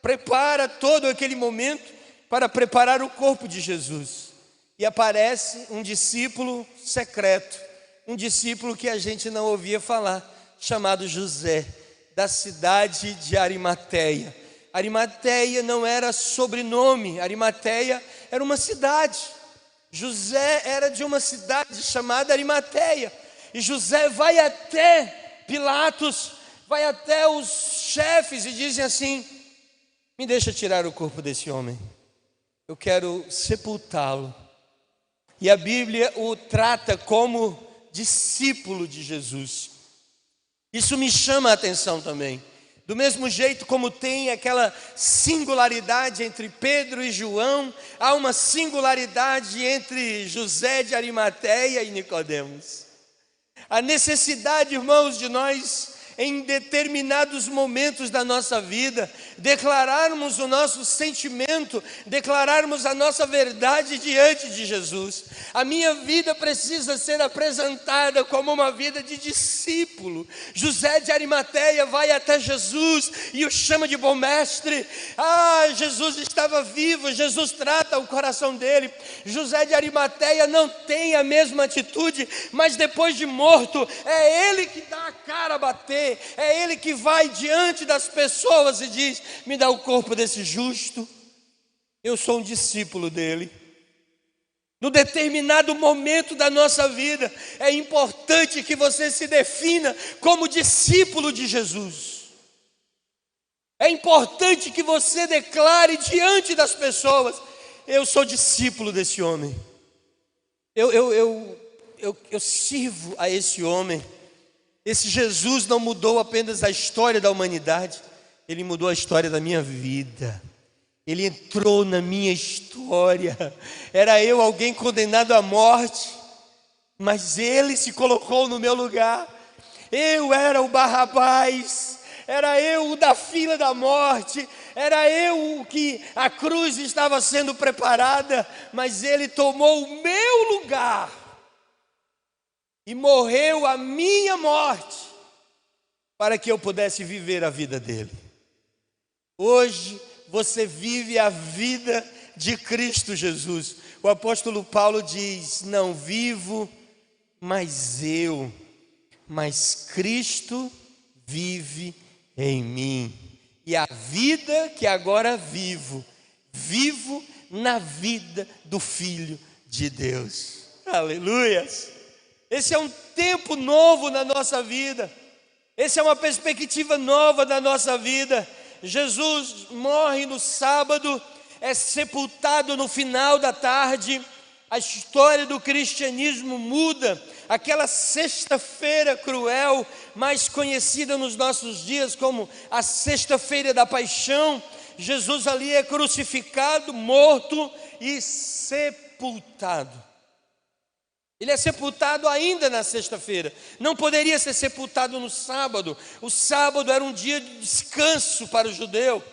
prepara todo aquele momento para preparar o corpo de Jesus. E aparece um discípulo secreto, um discípulo que a gente não ouvia falar, chamado José, da cidade de Arimateia. Arimateia não era sobrenome, Arimateia era uma cidade. José era de uma cidade chamada Arimateia. E José vai até Pilatos, vai até os chefes e dizem assim: me deixa tirar o corpo desse homem, eu quero sepultá-lo. E a Bíblia o trata como discípulo de Jesus. Isso me chama a atenção também. Do mesmo jeito como tem aquela singularidade entre Pedro e João, há uma singularidade entre José de Arimateia e Nicodemos. A necessidade, irmãos, de nós, em determinados momentos da nossa vida, declararmos o nosso sentimento, declararmos a nossa verdade diante de Jesus. A minha vida precisa ser apresentada como uma vida de discípulo. José de Arimateia vai até Jesus e o chama de bom mestre. Jesus estava vivo, Jesus trata o coração dele. José de Arimateia não tem a mesma atitude, mas depois de morto, é ele que dá a cara a bater. É ele que vai diante das pessoas e diz: me dá o corpo desse justo. Eu sou um discípulo dele. No determinado momento da nossa vida, é importante que você se defina como discípulo de Jesus. É importante que você declare diante das pessoas: eu sou discípulo desse homem. Eu sirvo a esse homem. Esse Jesus não mudou apenas a história da humanidade, ele mudou a história da minha vida. Ele entrou na minha história. Era eu alguém condenado à morte, mas ele se colocou no meu lugar. Eu era o Barrabás, era eu o da fila da morte, era eu o que a cruz estava sendo preparada, mas ele tomou o meu lugar e morreu a minha morte, para que eu pudesse viver a vida dele. Hoje você vive a vida de Cristo Jesus. O apóstolo Paulo diz: não vivo mais eu, mas Cristo vive em mim. E a vida que agora vivo, vivo na vida do Filho de Deus. Aleluias! Esse é um tempo novo na nossa vida. Essa é uma perspectiva nova da nossa vida. Jesus morre no sábado, é sepultado no final da tarde. A história do cristianismo muda. Aquela sexta-feira cruel, mais conhecida nos nossos dias como a sexta-feira da paixão, Jesus ali é crucificado, morto e sepultado. Ele é sepultado ainda na sexta-feira. Não poderia ser sepultado no sábado. O sábado era um dia de descanso para o judeu.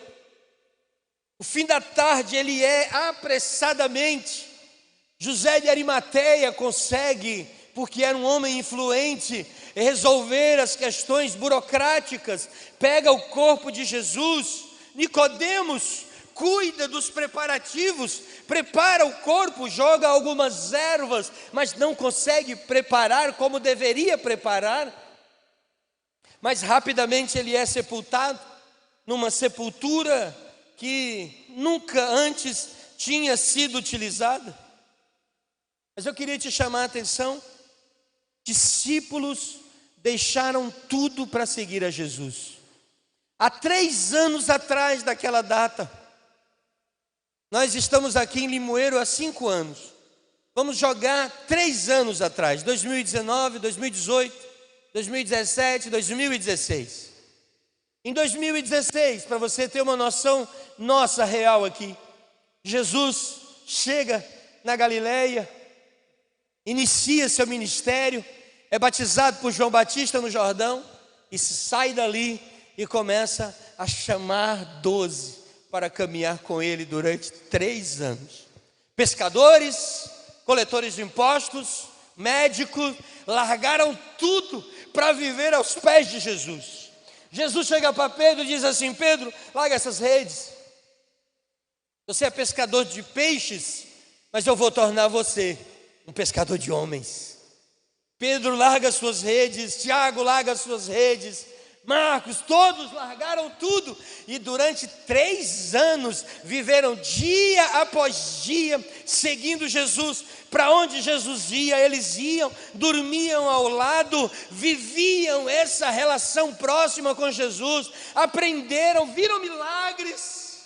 O fim da tarde ele é apressadamente. José de Arimateia consegue, porque era um homem influente, resolver as questões burocráticas. Pega o corpo de Jesus. Nicodemos cuida dos preparativos, prepara o corpo, joga algumas ervas, mas não consegue preparar como deveria preparar. Mas rapidamente ele é sepultado numa sepultura que nunca antes tinha sido utilizada. Mas eu queria te chamar a atenção: discípulos deixaram tudo para seguir a Jesus. Há 3 anos atrás daquela data, nós estamos aqui em Limoeiro há 5 anos. Vamos jogar 3 anos atrás, 2019, 2018, 2017, 2016. Em 2016, para você ter uma noção nossa real aqui, Jesus chega na Galileia, inicia seu ministério, é batizado por João Batista no Jordão e sai dali e começa a chamar 12 para caminhar com ele durante 3 anos. Pescadores, coletores de impostos, médicos, largaram tudo para viver aos pés de Jesus. Jesus chega para Pedro e diz assim: Pedro, larga essas redes. Você é pescador de peixes, mas eu vou tornar você um pescador de homens. Pedro larga suas redes, Tiago larga suas redes, Marcos, todos largaram tudo e durante 3 anos viveram dia após dia seguindo Jesus. Para onde Jesus ia, eles iam, dormiam ao lado, viviam essa relação próxima com Jesus, aprenderam, viram milagres,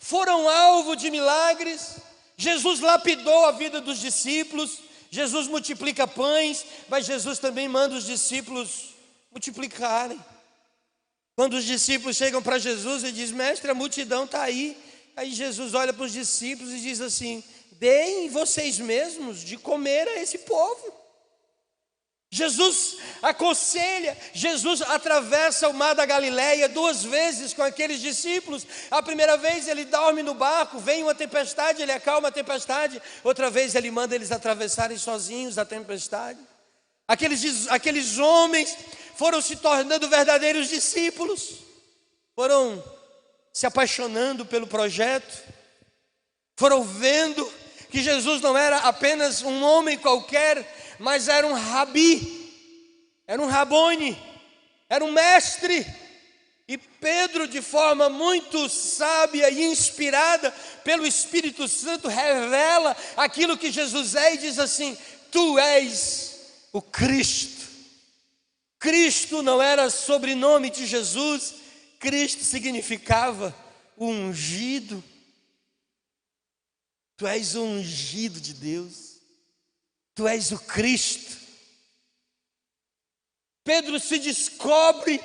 foram alvo de milagres. Jesus lapidou a vida dos discípulos, Jesus multiplica pães, mas Jesus também manda os discípulos multiplicarem. Quando os discípulos chegam para Jesus e dizem: mestre, a multidão está aí. Aí Jesus olha para os discípulos e diz assim: deem vocês mesmos de comer a esse povo. Jesus aconselha, Jesus atravessa o mar da Galileia 2 vezes com aqueles discípulos. A primeira vez ele dorme no barco, vem uma tempestade, ele acalma a tempestade. Outra vez ele manda eles atravessarem sozinhos a tempestade. Aqueles homens foram se tornando verdadeiros discípulos, foram se apaixonando pelo projeto, foram vendo que Jesus não era apenas um homem qualquer, mas era um rabi, era um rabone, era um mestre. E Pedro, de forma muito sábia e inspirada pelo Espírito Santo, revela aquilo que Jesus é e diz assim: tu és o Cristo. Cristo não era sobrenome de Jesus, Cristo significava o ungido. Tu és o ungido de Deus, tu és o Cristo. Pedro se descobre,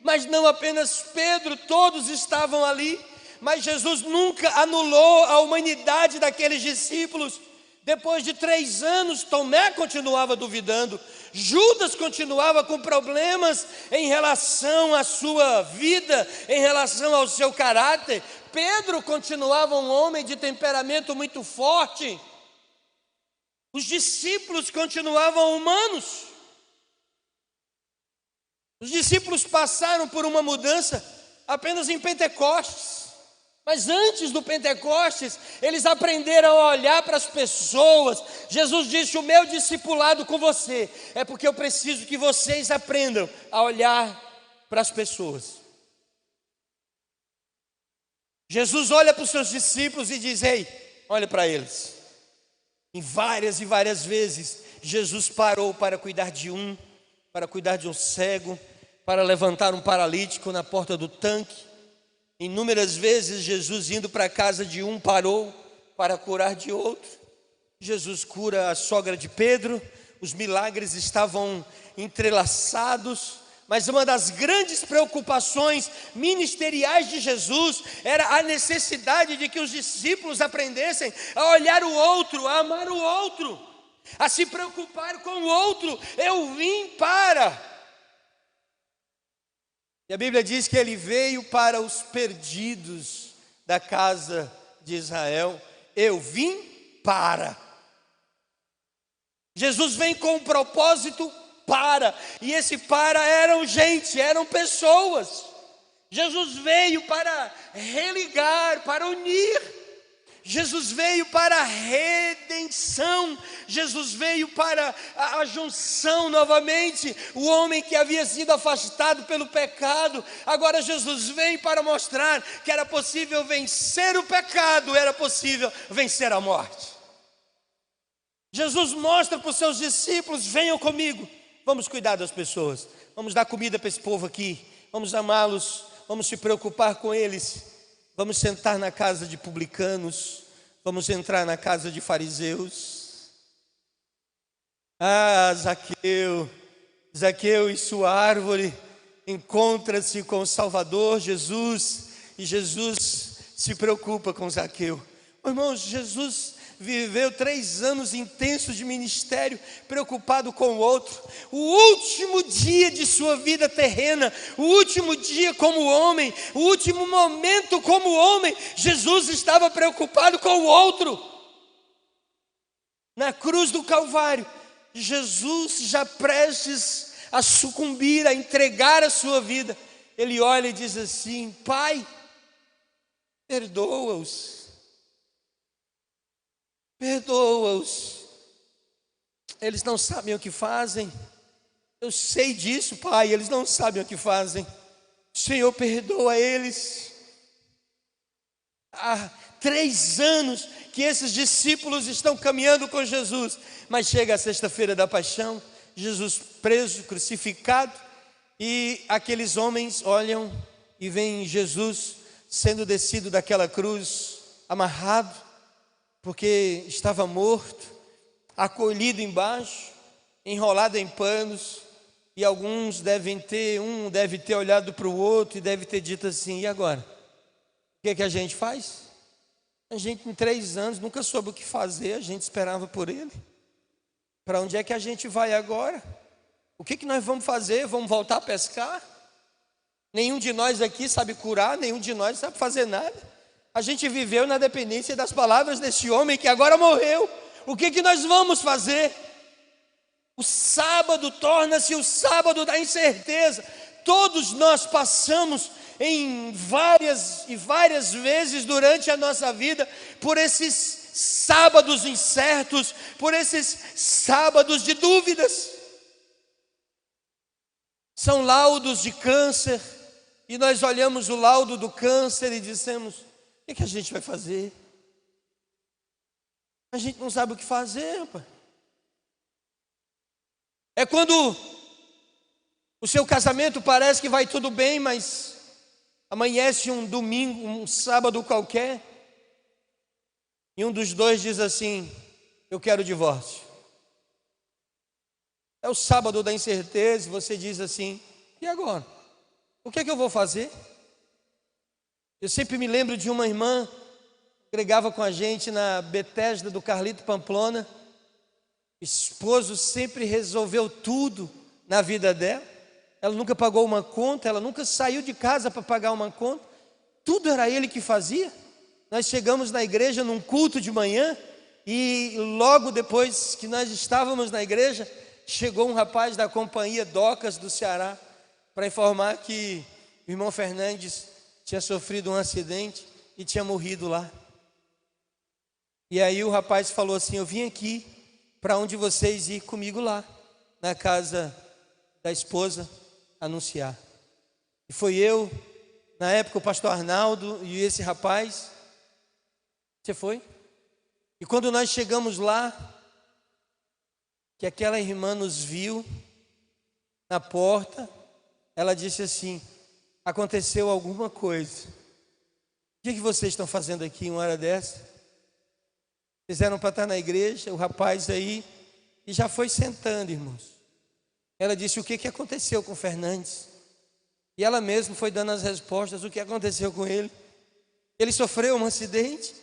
mas não apenas Pedro, todos estavam ali, mas Jesus nunca anulou a humanidade daqueles discípulos. Depois de 3 anos, Tomé continuava duvidando, Judas continuava com problemas em relação à sua vida, em relação ao seu caráter. Pedro continuava um homem de temperamento muito forte. Os discípulos continuavam humanos. Os discípulos passaram por uma mudança apenas em Pentecostes. Mas antes do Pentecostes, eles aprenderam a olhar para as pessoas. Jesus disse: o meu discipulado com você é porque eu preciso que vocês aprendam a olhar para as pessoas. Jesus olha para os seus discípulos e diz: ei, olha para eles. Em várias e várias vezes, Jesus parou para cuidar de um cego, para levantar um paralítico na porta do tanque. Inúmeras vezes Jesus, indo para a casa de um, parou para curar de outro. Jesus cura a sogra de Pedro. Os milagres estavam entrelaçados, mas uma das grandes preocupações ministeriais de Jesus era a necessidade de que os discípulos aprendessem a olhar o outro, a amar o outro, a se preocupar com o outro. Eu vim para... E a Bíblia diz que ele veio para os perdidos da casa de Israel. Eu vim para. Jesus vem com um propósito para. E esse para eram gente, eram pessoas. Jesus veio para religar, para unir. Jesus veio para a redenção, Jesus veio para a junção novamente. O homem que havia sido afastado pelo pecado, agora Jesus veio para mostrar que era possível vencer o pecado, era possível vencer a morte. Jesus mostra para os seus discípulos: venham comigo, vamos cuidar das pessoas, vamos dar comida para esse povo aqui, vamos amá-los, vamos se preocupar com eles. Vamos sentar na casa de publicanos, vamos entrar na casa de fariseus. Ah, Zaqueu e sua árvore encontra-se com o Salvador Jesus, e Jesus se preocupa com Zaqueu. Irmãos, Jesus viveu 3 anos intensos de ministério, preocupado com o outro. O último dia de sua vida terrena, o último dia como homem, o último momento como homem, Jesus estava preocupado com o outro. Na cruz do Calvário, Jesus já prestes a sucumbir, a entregar a sua vida, ele olha e diz assim: Pai, perdoa-os. Perdoa-os, eles não sabem o que fazem. Eu sei disso, Pai, eles não sabem o que fazem. Senhor, perdoa eles. Há 3 anos que esses discípulos estão caminhando com Jesus, mas chega a sexta-feira da paixão, Jesus preso, crucificado, e aqueles homens olham e veem Jesus sendo descido daquela cruz, amarrado, porque estava morto, acolhido embaixo, enrolado em panos, e alguns um deve ter olhado para o outro e deve ter dito assim: e agora? O que é que a gente faz? A gente em 3 anos nunca soube o que fazer, a gente esperava por ele. Para onde é que a gente vai agora? O que nós vamos fazer? Vamos voltar a pescar? Nenhum de nós aqui sabe curar, nenhum de nós sabe fazer nada. A gente viveu na dependência das palavras desse homem que agora morreu. O que nós vamos fazer? O sábado torna-se o sábado da incerteza. Todos nós passamos em várias e várias vezes durante a nossa vida por esses sábados incertos, por esses sábados de dúvidas. São laudos de câncer, e nós olhamos o laudo do câncer e dizemos: o que a gente vai fazer? A gente não sabe o que fazer, rapaz. É quando o seu casamento parece que vai tudo bem, mas amanhece um domingo, um sábado qualquer, e um dos dois diz assim: eu quero o divórcio. É o sábado da incerteza, e você diz assim: e agora? O que é que eu vou fazer? Eu sempre me lembro de uma irmã que congregava com a gente na Betesda do Carlito Pamplona. O esposo sempre resolveu tudo na vida dela. Ela nunca pagou uma conta, ela nunca saiu de casa para pagar uma conta. Tudo era ele que fazia. Nós chegamos na igreja num culto de manhã, e logo depois que nós estávamos na igreja, chegou um rapaz da companhia Docas do Ceará para informar que o irmão Fernandes tinha sofrido um acidente e tinha morrido lá. E aí o rapaz falou assim: eu vim aqui para onde vocês ir comigo lá, na casa da esposa, anunciar. E foi eu, na época o pastor Arnaldo e esse rapaz. Você foi? E quando nós chegamos lá, que aquela irmã nos viu na porta, ela disse assim: aconteceu alguma coisa. O que vocês estão fazendo aqui uma hora dessa? Fizeram para estar na igreja, o rapaz aí, e já foi sentando, irmãos. Ela disse: o que aconteceu com o Fernandes? E ela mesma foi dando as respostas, o que aconteceu com ele. Ele sofreu um acidente,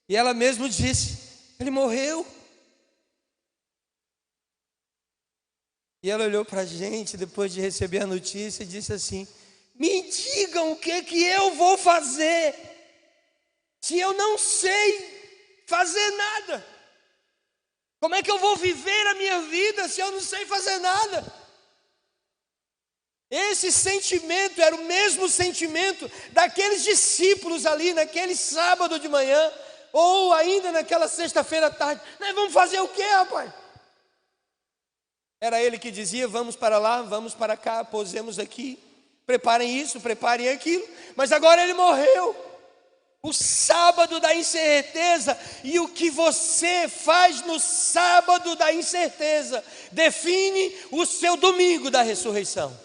e ela mesma disse: ele morreu. E ela olhou para a gente, depois de receber a notícia, e disse assim: me digam o que eu vou fazer, se eu não sei fazer nada. Como é que eu vou viver a minha vida se eu não sei fazer nada? Esse sentimento era o mesmo sentimento daqueles discípulos ali naquele sábado de manhã, ou ainda naquela sexta-feira à tarde. Nós vamos fazer o quê, rapaz? Era ele que dizia: vamos para lá, vamos para cá, pousemos aqui, preparem isso, preparem aquilo. Mas agora ele morreu. O sábado da incerteza, e o que você faz no sábado da incerteza define o seu domingo da ressurreição.